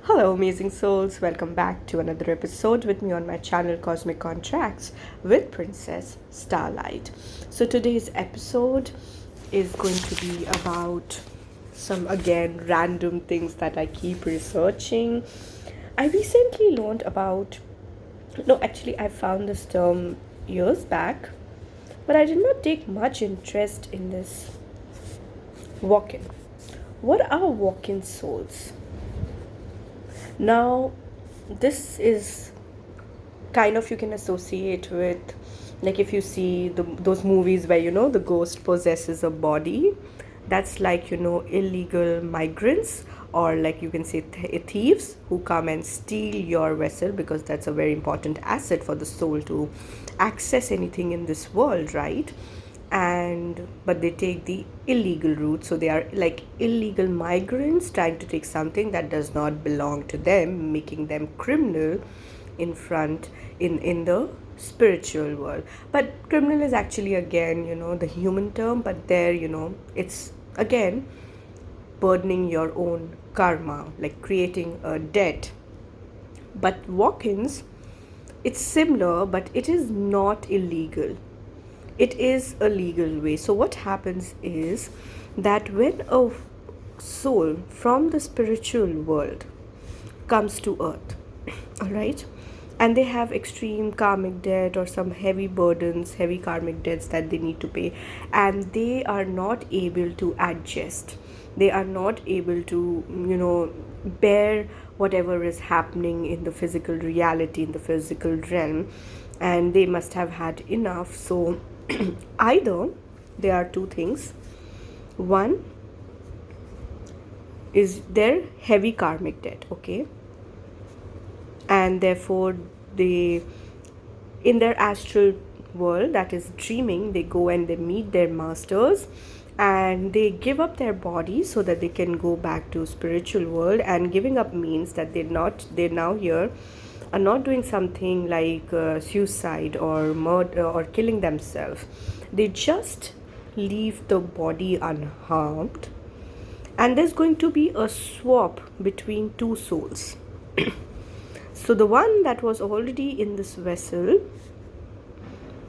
Hello, amazing souls. Welcome back to another episode with me on my channel Cosmic Contracts with Princess Starlight. So, today's episode is going to be about some again random things that I keep researching. I recently learned about, no, actually, I found this term years back, but I did not take much interest in this walk in. What are walk in souls? Now, this is kind of you can associate with, like, if you see those movies where the ghost possesses a body. That's like illegal migrants, or like you can say thieves who come and steal your vessel, because that's a very important asset for the soul to access anything in this world, right? And but they take the illegal route, so they are like illegal migrants trying to take something that does not belong to them, making them criminal in front in the spiritual world. But criminal is actually again the human term, but there it's again burdening your own karma, like creating a debt. But walk-ins, it's similar, but it is not illegal. It is a legal way. So what happens is that when a soul from the spiritual world comes to earth, all right, and they have extreme karmic debt or some heavy burdens, heavy karmic debts that they need to pay, and they are not able to adjust, they are not able to bear whatever is happening in the physical reality, in the physical realm, and they must have had enough. So either there are two things. One is their heavy karmic debt, okay, and therefore they, in their astral world, that is dreaming, they go and they meet their masters, and they give up their body so that they can go back to spiritual world. And giving up means that they're now here are not doing something like suicide or murder or killing themselves. They just leave the body unharmed, and there's going to be a swap between two souls. So the one that was already in this vessel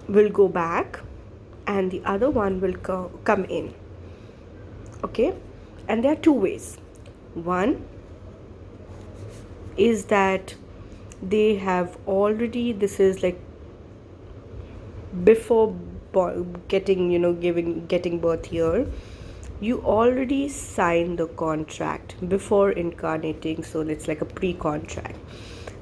will go back, and the other one will come in, okay. And there are two ways. One is that they have already, this is like before getting birth here, you already signed the contract before incarnating, so it's like a pre-contract.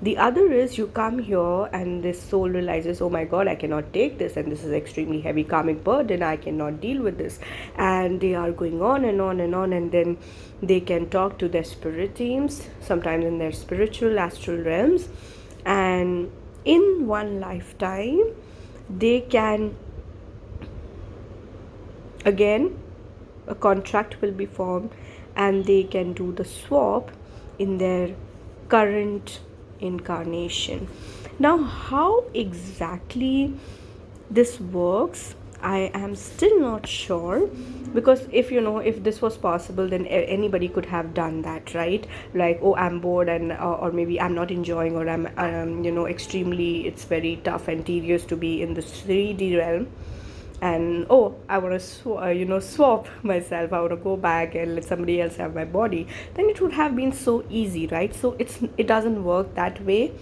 The other is you come here and this soul realizes, oh my god, I cannot take this, and this is extremely heavy karmic burden, I cannot deal with this, and they are going on and on and on, and then they can talk to their spirit teams, sometimes in their spiritual astral realms, and in one lifetime they can, again, a contract will be formed, and they can do the swap in their current incarnation. Now, how exactly this works, I am still not sure, because if this was possible, then anybody could have done that, right? Like, oh, I'm bored, and or maybe I'm not enjoying, or I'm extremely, it's very tough and tedious to be in the 3D realm, and oh, I want to swap myself, I want to go back and let somebody else have my body, then it would have been so easy, right? So it doesn't work that way.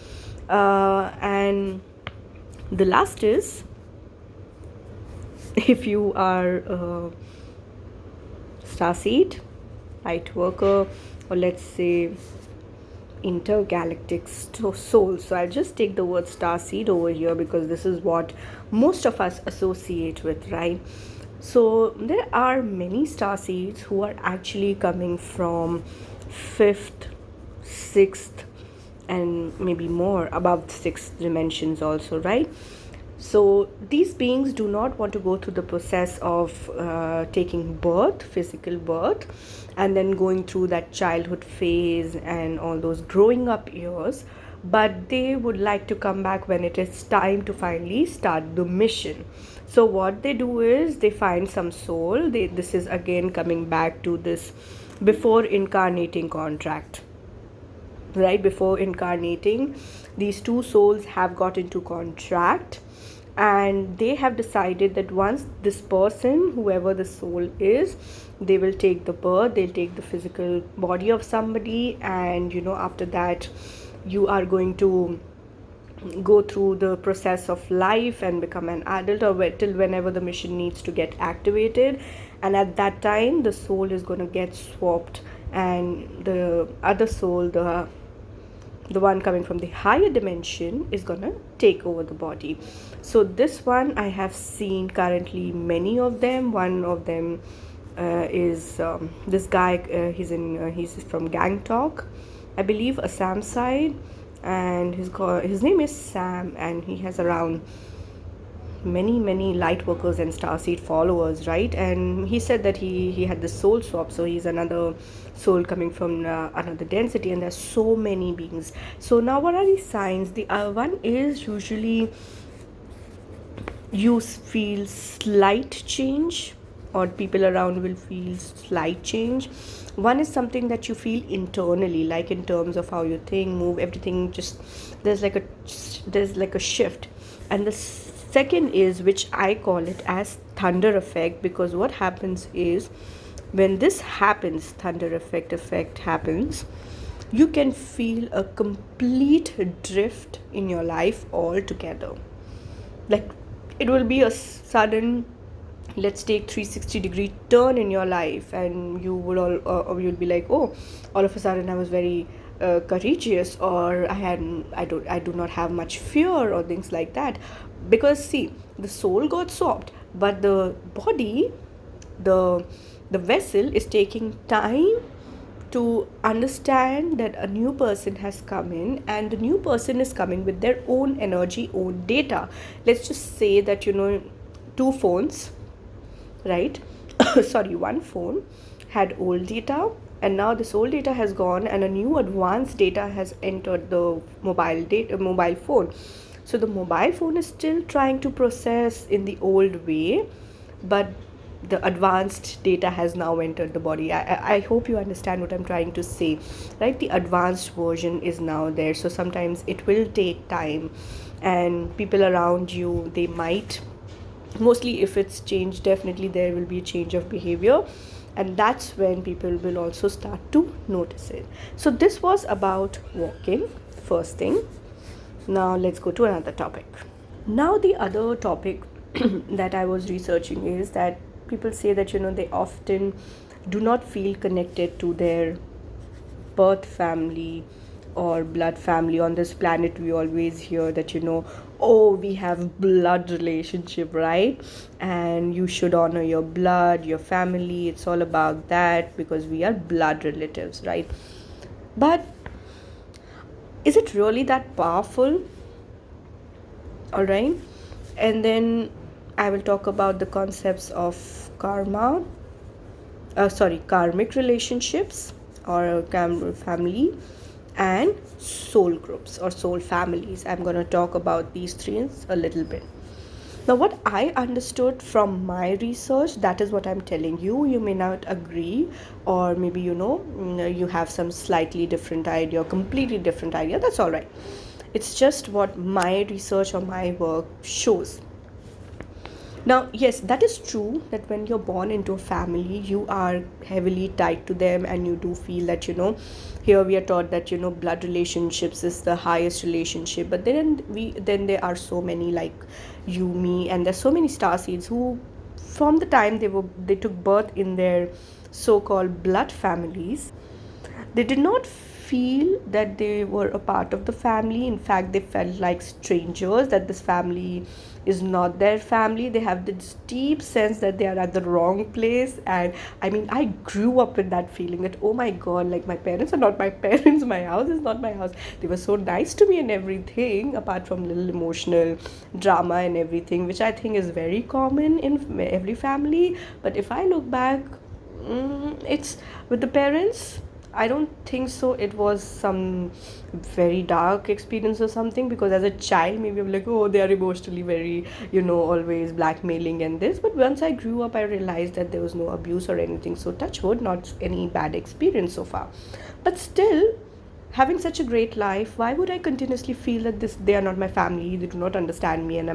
And the last is, if you are a starseed, light worker, or let's say intergalactic soul. So I'll just take the word starseed over here, because this is what most of us associate with, right? So there are many starseeds who are actually coming from fifth, sixth, and maybe more, above sixth dimensions also, right? So these beings do not want to go through the process of taking birth, physical birth, and then going through that childhood phase and all those growing up years, but they would like to come back when it is time to finally start the mission. So what they do is they find some soul. This is again coming back to this before incarnating contract. right before incarnating, these two souls have got into contract, and they have decided that once this person, whoever the soul is, they will take the birth, they'll take the physical body of somebody, and after that you are going to go through the process of life and become an adult, or till whenever the mission needs to get activated. And at that time the soul is going to get swapped, and the other soul, the one coming from the higher dimension, is going to take over the body. So this one I have seen currently many of them. One of them is this guy, he's from Gangtok, I believe, Assam side, and his name is Sam, and he has around many light workers and starseed followers, right? And he said that he had the soul swap, so he's another soul coming from another density, and there's so many beings. So now what are these signs? The one is usually you feel slight change, or people around will feel slight change. One is something that you feel internally, like in terms of how you think, move, everything, just there's like a shift. And the second is, which I call it as thunder effect, because what happens is, when this happens, thunder effect happens, you can feel a complete drift in your life altogether. Like, it will be a sudden, let's take 360-degree turn in your life, and you will or you'll be like, oh, all of a sudden I was very courageous, or I do not have much fear, or things like that. Because see, the soul got swapped, but the body, the vessel is taking time to understand that a new person has come in, and the new person is coming with their own energy, own data. Let's just say that two phones, right? Sorry, one phone had old data, and now this old data has gone, and a new advanced data has entered the mobile phone. So the mobile phone is still trying to process in the old way, but the advanced data has now entered the body. I hope you understand what I'm trying to say, right? The advanced version is now there, so sometimes it will take time, and people around you, they might, mostly if it's changed, definitely there will be a change of behavior, and that's when people will also start to notice it. So this was about walking, first thing. Now let's go to another topic. Now the other topic that I was researching is that people say that they often do not feel connected to their birth family or blood family. On this planet we always hear that oh, we have blood relationship, right? And you should honor your blood, your family. It's all about that, because we are blood relatives, right? But is it really that powerful? All right. And then I will talk about the concepts of karmic relationships, or family, and soul groups or soul families. I'm going to talk about these three a little bit. Now, what I understood from my research, that is what I'm telling you. You may not agree, or maybe you have some slightly different idea, or completely different idea. That's all right. It's just what my research or my work shows. Now, yes, that is true that when you're born into a family, you are heavily tied to them, and you do feel that, here we are taught that, blood relationships is the highest relationship. But then there are so many, like you, me, and there's so many starseeds who, from the time they took birth in their so-called blood families, they did not feel that they were a part of the family. In fact, they felt like strangers, that this family is not their family. They have this deep sense that they are at the wrong place. And I mean, I grew up with that feeling that, oh my god, like my parents are not my parents, my house is not my house. They were so nice to me and everything, apart from little emotional drama and everything, which I think is very common in every family. But if I look back, it's with the parents, I don't think so. It was some very dark experience or something, because as a child, maybe I'm like, oh, they are emotionally very, always blackmailing and this. But once I grew up, I realized that there was no abuse or anything. So touch wood, not any bad experience so far. But still, having such a great life, why would I continuously feel that this they are not my family, they do not understand me, and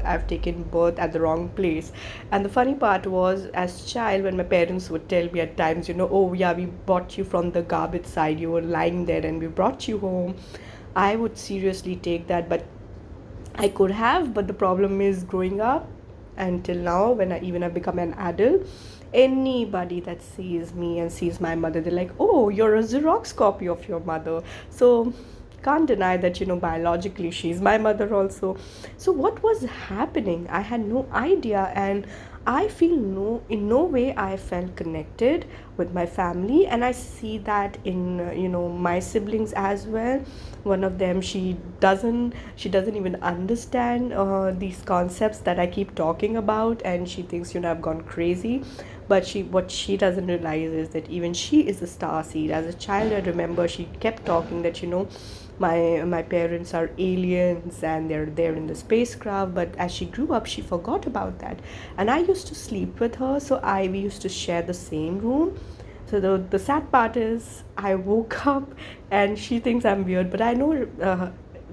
I've taken birth at the wrong place? And the funny part was, as child, when my parents would tell me at times, oh yeah, we bought you from the garbage side, you were lying there and we brought you home, I would seriously take that. But I could have, but the problem is, growing up until now, when I even have become an adult, anybody that sees me and sees my mother, they're like, "Oh, you're a Xerox copy of your mother." So can't deny that, biologically she's my mother also. So what was happening? I had no idea, and I feel in no way I felt connected with my family, and I see that in my siblings as well. One of them, she doesn't even understand these concepts that I keep talking about, and she thinks I've gone crazy. But what she doesn't realize is that even she is a star seed. As a child, I remember she kept talking that my parents are aliens and they're there in the spacecraft. But as she grew up, she forgot about that, and I used to sleep with her, so we used to share the same room. So the sad part is, I woke up and she thinks I'm weird, but I know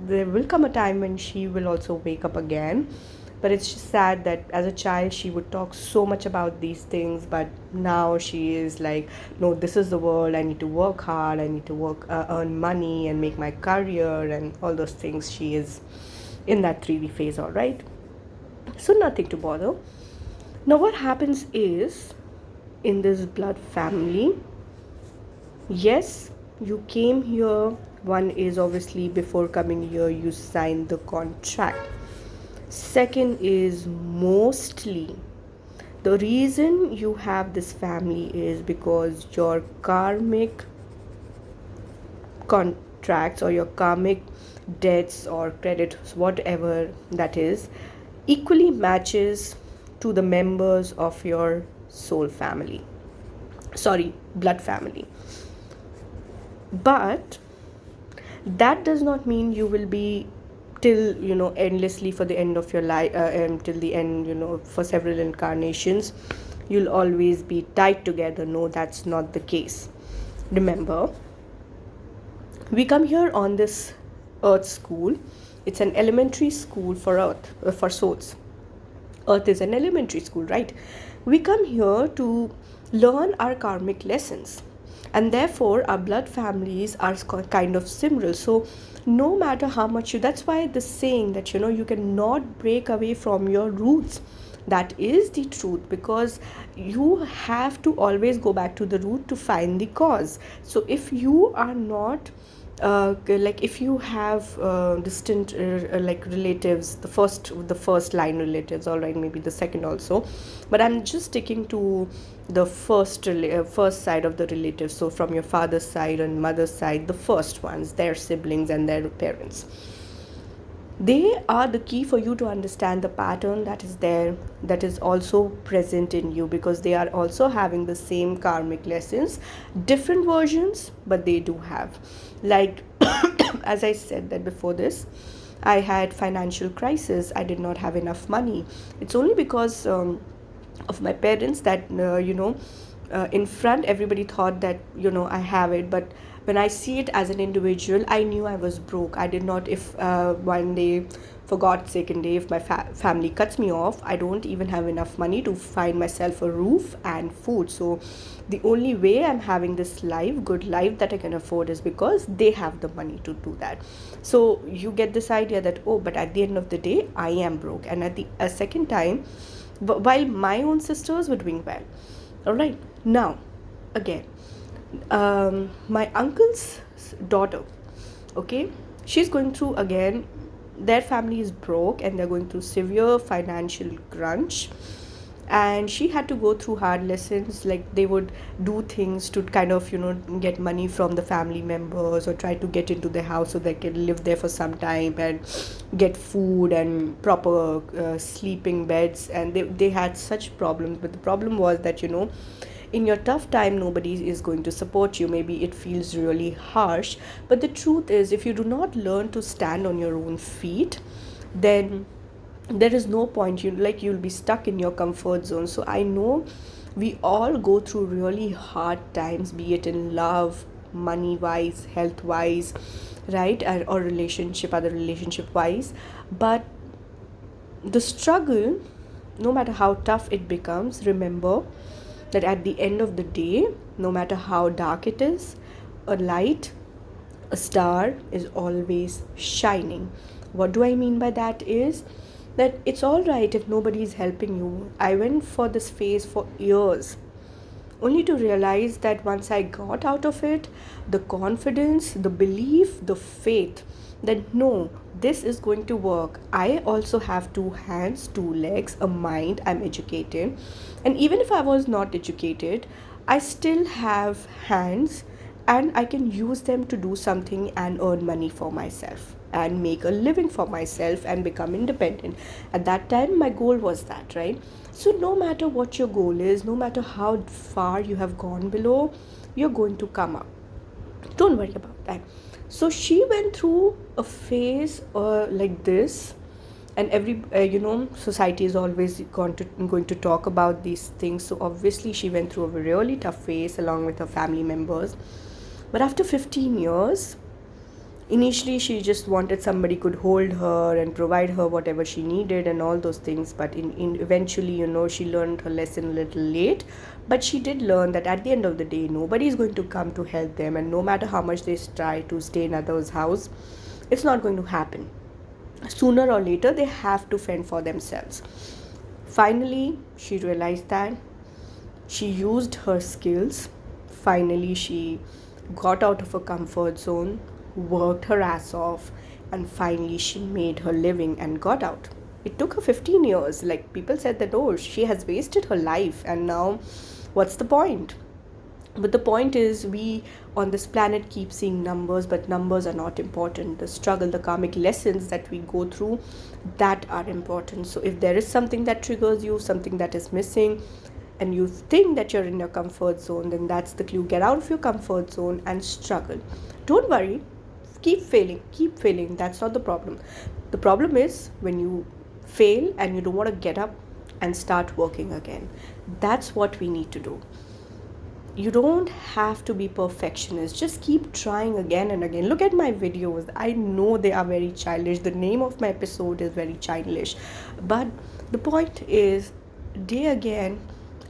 there will come a time when she will also wake up again. But it's just sad that as a child she would talk so much about these things, but now she is like, no, this is the world. I need to work hard. I need to earn money, and make my career, and all those things. She is in that 3D phase, all right. So nothing to bother. Now what happens is, in this blood family, yes, you came here. One is, obviously, before coming here, you signed the contract. Second is, mostly the reason you have this family is because your karmic contracts, or your karmic debts or credits, whatever that is, equally matches to the members of your soul family, sorry, blood family. But that does not mean you will be till endlessly for the end of your life, till the end, for several incarnations you'll always be tied together. No, that's not the case. Remember, we come here on this earth school. It's an elementary school for earth, for souls. Earth is an elementary school, right? We come here to learn our karmic lessons, and therefore our blood families are kind of similar. So no matter how much that's why the saying that you cannot break away from your roots, that is the truth, because you have to always go back to the root to find the cause. So if you are not like, if you have distant like relatives, the first line relatives, all right, maybe the second also, but I'm just sticking to the first side of the relatives. So from your father's side and mother's side, the first ones, their siblings and their parents, they are the key for you to understand the pattern that is there, that is also present in you, because they are also having the same karmic lessons, different versions, but they do have. Like, as I said that before this, I had financial crisis. I did not have enough money. It's only because of my parents that in front everybody thought that I have it, but when I see it as an individual, I knew I was broke. I did not, if one day, for God's sake, and day, if my family cuts me off, I don't even have enough money to find myself a roof and food. So the only way I'm having this good life that I can afford, is because they have the money to do that. So you get this idea that, oh, but at the end of the day, I am broke. And at the second time, while my own sisters were doing well. All right. Now, again, my uncle's daughter, okay, she's going through, again, their family is broke and they're going through severe financial crunch, and she had to go through hard lessons. Like, they would do things to kind of get money from the family members, or try to get into the house so they can live there for some time and get food and proper sleeping beds. And they had such problems. But the problem was that in your tough time, nobody is going to support you. Maybe it feels really harsh, but the truth is, if you do not learn to stand on your own feet, then there is no point. You'll be stuck in your comfort zone. So I know we all go through really hard times, be it in love, money wise, health wise, right? Or relationship, other relationship wise. But the struggle, no matter how tough it becomes, remember that at the end of the day, no matter how dark it is, a light, a star is always shining. What do I mean by that is that it's all right if nobody is helping you. I went for this phase for years, only to realize that once I got out of it, the confidence, the belief, the faith that no, this is going to work. I also have two hands, two legs, a mind, I'm educated. And even if I was not educated, I still have hands and I can use them to do something and earn money for myself and make a living for myself and become independent. At that time, my goal was that, right? So, no matter what your goal is, no matter how far you have gone below, you're going to come up. Don't worry about that. So, she went through a phase like this, and every society is always going to talk about these things. So obviously she went through a really tough phase along with her family members. But after 15 years, initially she just wanted somebody could hold her and provide her whatever she needed and all those things. But in eventually, she learned her lesson a little late. But she did learn that at the end of the day, nobody is going to come to help them, and no matter how much they try to stay in others' house, it's not going to happen. Sooner or later, they have to fend for themselves. Finally, she realized that. She used her skills. Finally, she got out of her comfort zone, worked her ass off, and finally she made her living and got out. It took her 15 years. Like, people said that, oh, she has wasted her life, and now what's the point? But the point is, we on this planet keep seeing numbers, but numbers are not important. The struggle, the karmic lessons that we go through, that are important. So if there is something that triggers you, something that is missing, and you think that you're in your comfort zone, then that's the clue. Get out of your comfort zone and struggle. Don't worry. Keep failing. That's not the problem. The problem is when you fail and you don't want to get up and start working again. That's what we need to do. You don't have to be perfectionist. Just keep trying again and again. Look at my videos. I know they are very childish. The name of my episode is very childish. But the point is, day again,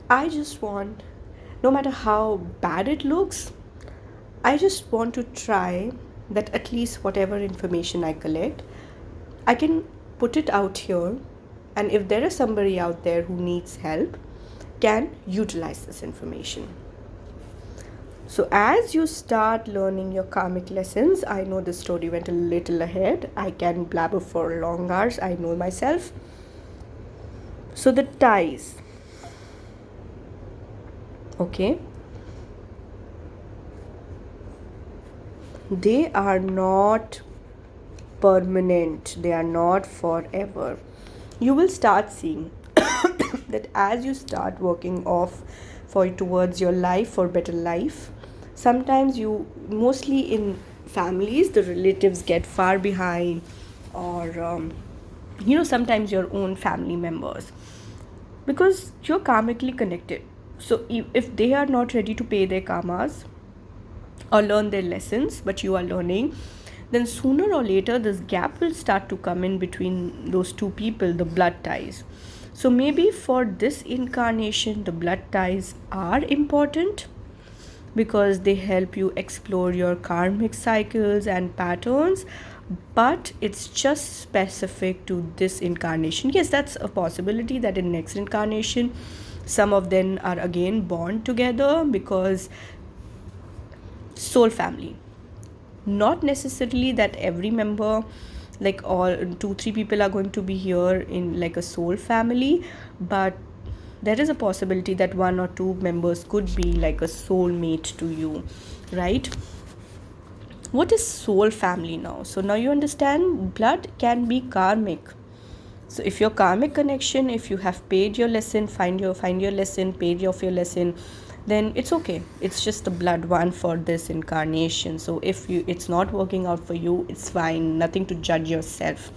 I just want, no matter how bad it looks, I just want to try that at least whatever information I collect, I can put it out here. And if there is somebody out there who needs help, can utilize this information. So as you start learning your karmic lessons, I know the story went a little ahead. I can blabber for long hours, I know myself. So the ties. Okay. They are not permanent. They are not forever. You will start seeing that as you start working off towards your life, for better life, sometimes mostly in families, the relatives get far behind, or sometimes your own family members, because you're karmically connected. So if they are not ready to pay their karmas or learn their lessons, but you are learning, then sooner or later this gap will start to come in between those two people, the blood ties. So maybe for this incarnation, the blood ties are important because they help you explore your karmic cycles and patterns, but it's just specific to this incarnation. Yes, that's a possibility that in next incarnation, some of them are again born together because soul family. Not necessarily that every member, like all 2-3 people, are going to be here in like a soul family, but there is a possibility that 1 or 2 members could be like a soulmate to you, right? What is soul family now? So now you understand blood can be karmic. So if your karmic connection, if you have paid your lesson, find your lesson, paid off your lesson, then it's okay. It's just the blood one for this incarnation. So if it's not working out for you, it's fine. Nothing to judge yourself.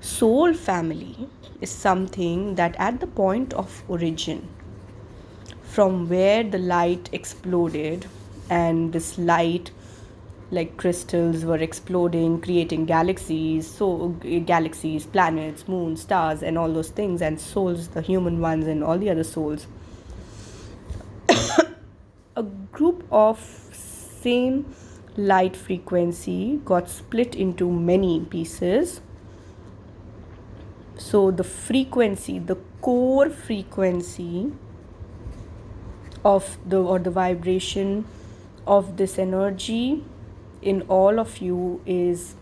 Soul family is something that at the point of origin, from where the light exploded, and this light, like crystals, were exploding, creating galaxies, so galaxies, planets, moons, stars, and all those things, and souls, the human ones, and all the other souls. A group of same light frequency got split into many pieces. So the frequency, the core frequency of the vibration of this energy in all of you is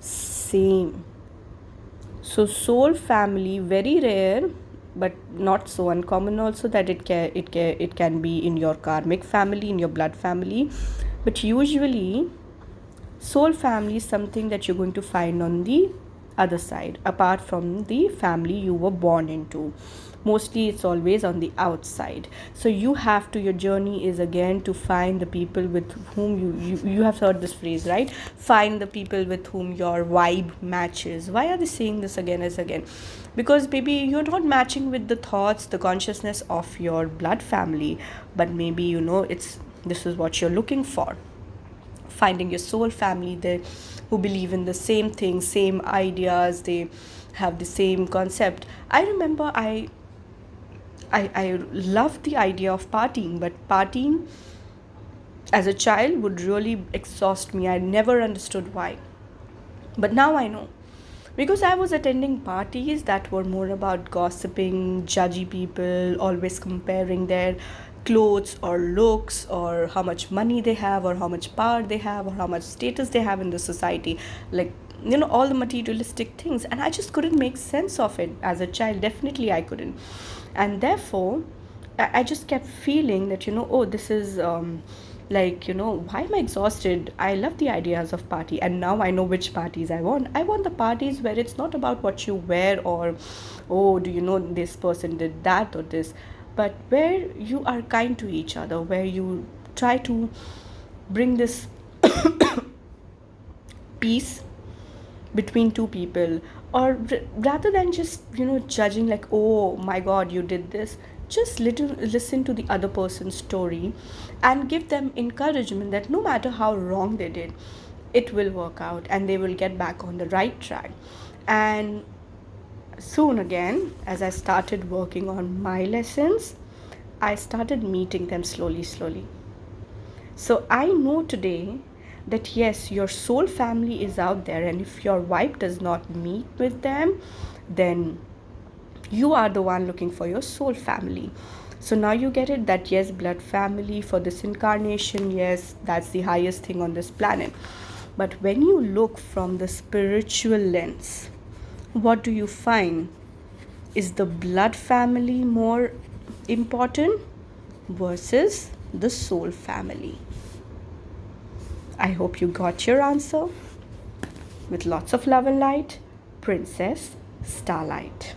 same. So soul family, very rare, but not so uncommon also, that it can be in your karmic family, in your blood family. But usually soul family is something that you're going to find on the other side, apart from the family you were born into. Mostly it's always on the outside. So you have to, your journey is again to find the people with whom you have heard this phrase, right? Find the people with whom your vibe matches. Why are they saying this again as again? Because maybe you're not matching with the thoughts, the consciousness of your blood family, but maybe it's, this is what you're looking for. Finding your soul family, they who believe in the same things, same ideas, they have the same concept. I remember I loved the idea of partying, but partying as a child would really exhaust me. I never understood why. But now I know. Because I was attending parties that were more about gossiping, judgy people, always comparing their clothes or looks, or how much money they have, or how much power they have, or how much status they have in the society. Like, all the materialistic things. And I just couldn't make sense of it as a child. Definitely, I couldn't. And therefore, I just kept feeling that, oh, this is. Like, why am I exhausted? I love the ideas of party, and now I know which parties I want. I want the parties where it's not about what you wear, or, oh, do you know this person did that or this, but where you are kind to each other, where you try to bring this peace between two people, or rather than just judging, like, oh my god, you did this. Just listen to the other person's story and give them encouragement that no matter how wrong they did, it will work out and they will get back on the right track. And soon again, as I started working on my lessons, I started meeting them slowly. So I know today that yes, your soul family is out there, and if your vibe does not meet with them, then you are the one looking for your soul family. So now you get it, that yes, blood family for this incarnation, yes, that's the highest thing on this planet. But when you look from the spiritual lens, what do you find? Is the blood family more important versus the soul family? I hope you got your answer. With lots of love and light, Princess Starlight.